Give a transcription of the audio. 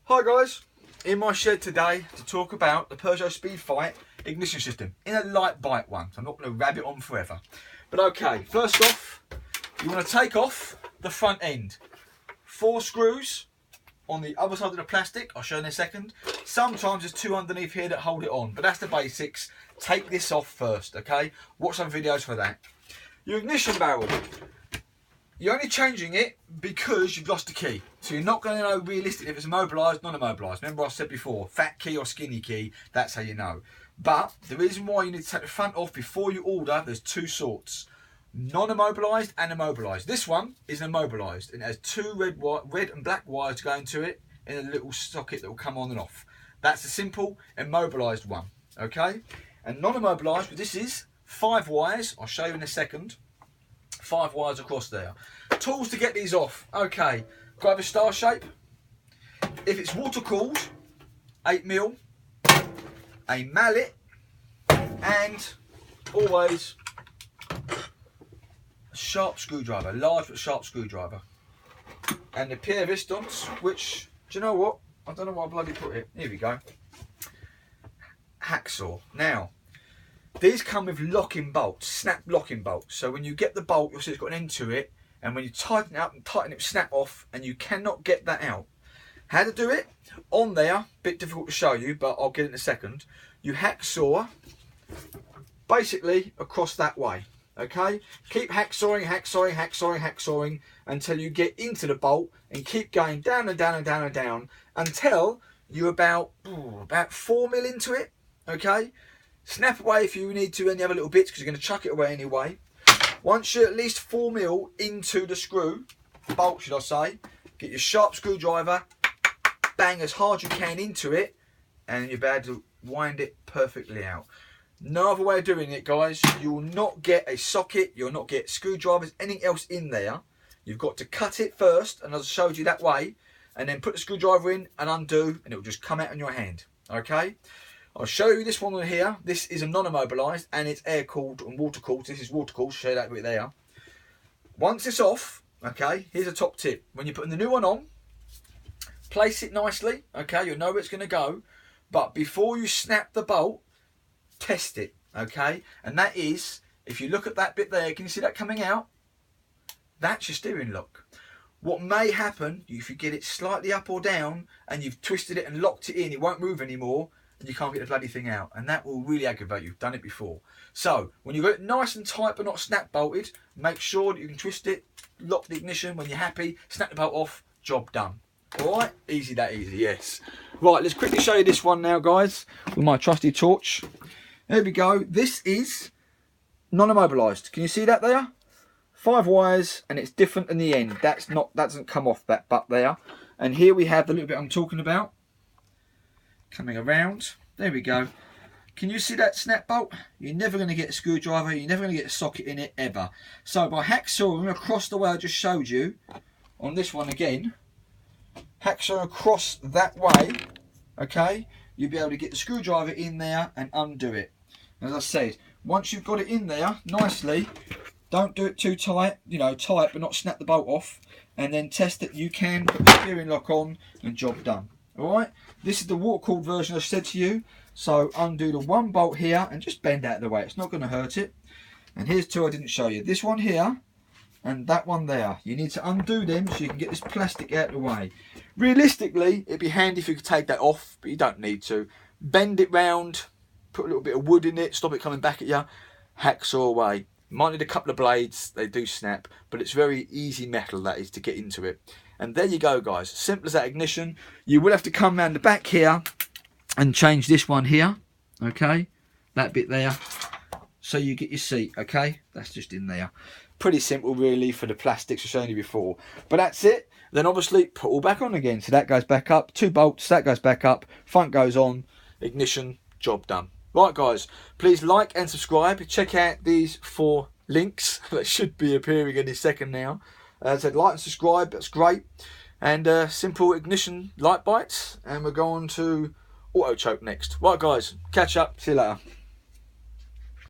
Hi guys, in my shed today to talk about the Peugeot Speedfight ignition system in a light bike one. So I'm not going to rabbit on forever. But okay, first off, you want to take off the front end. 4 screws on the other side of the plastic, I'll show you in a second. Sometimes there's 2 underneath here that hold it on, but that's the basics. Take this off first, okay? Watch some videos for that. Your ignition barrel. You're only changing it because you've lost the key. So you're not going to know realistically if it's immobilised, non-immobilised. Remember I said before, fat key or skinny key, that's how you know. But the reason why you need to take the front off before you order, there's 2 sorts. Non-immobilised and immobilised. This one is immobilised and it has 2 red and black wires going to it in a little socket that will come on and off. That's a simple immobilised one, okay? And non-immobilised, this is 5 wires, I'll show you in a second. 5 wires across there. Tools to get these off. Okay, grab a star shape. If it's water cooled, 8mm, a mallet, and always a sharp screwdriver, large but sharp screwdriver. And a pair of pistons, which, do you know what? I don't know why I bloody put it. Here we go. Hacksaw. Now, these come with locking bolts, snap locking bolts. So when you get the bolt, you'll see it's got an end to it. And when you tighten it up and tighten it, snap off, and you cannot get that out. How to do it? On there, bit difficult to show you, but I'll get it in a second. You hacksaw basically across that way, okay? Keep hacksawing, hacksawing, hacksawing, hacksawing until you get into the bolt and keep going down and down and down and down until you're about 4mm into it, okay? Snap away if you need to any other little bits because you're going to chuck it away anyway. Once you're at least 4mm into the screw, bolt should I say, get your sharp screwdriver, bang as hard as you can into it, and you'll be able to wind it perfectly out. No other way of doing it, guys. You will not get a socket, you'll not get screwdrivers, anything else in there. You've got to cut it first, and as I showed you that way, and then put the screwdriver in and undo, and it will just come out on your hand, okay? I'll show you this one on here. This is a non-immobilised and it's air cooled and water cooled. This is water cooled, show you that bit there. Once it's off, okay, here's a top tip. When you're putting the new one on, place it nicely, okay, you'll know where it's going to go. But before you snap the bolt, test it, okay? And that is, if you look at that bit there, can you see that coming out? That's your steering lock. What may happen, if you get it slightly up or down and you've twisted it and locked it in, it won't move anymore. And you can't get the bloody thing out, and that will really aggravate you. I've done it before. So when you've got it nice and tight but not snap bolted, make sure that you can twist it, lock the ignition. When you're happy, snap the bolt off, job done. All right, easy that easy, yes. Right, let's quickly show you this one now, guys, with my trusty torch. There we go. This is non-immobilised. Can you see that there? 5 wires, and it's different in the end. That doesn't come off that butt there. And here we have the little bit I'm talking about. Coming around, there we go. Can you see that snap bolt? You're never going to get a screwdriver, you're never going to get a socket in it ever. So by hacksawing across the way I just showed you, on this one again, hacksawing across that way, okay, you'll be able to get the screwdriver in there and undo it. As I said, once you've got it in there nicely, don't do it too tight, you know, tight but not snap the bolt off, and then test that you can put the steering lock on and job done. Alright, this is the water cooled version I said to you. So undo the 1 bolt here and just bend out of the way. It's not going to hurt it. And here's 2 I didn't show you. This one here and that one there. You need to undo them so you can get this plastic out of the way. Realistically, it'd be handy if you could take that off, but you don't need to. Bend it round, put a little bit of wood in it, stop it coming back at you, hacksaw away. Might need a couple of blades, they do snap, but it's very easy metal that is to get into it. And there you go, guys. Simple as that ignition. You will have to come round the back here and change this one here, okay? That bit there. So you get your seat, okay? That's just in there. Pretty simple, really, for the plastics I showed you before. But that's it. Then obviously put all back on again. So that goes back up. 2 bolts, that goes back up. Front goes on. Ignition, job done. Right, guys. Please like and subscribe. Check out these 4 links that should be appearing any second now. As I said, like and subscribe, that's great. And simple ignition light bites. And we're going to auto choke next. Right, guys, catch up. See you later.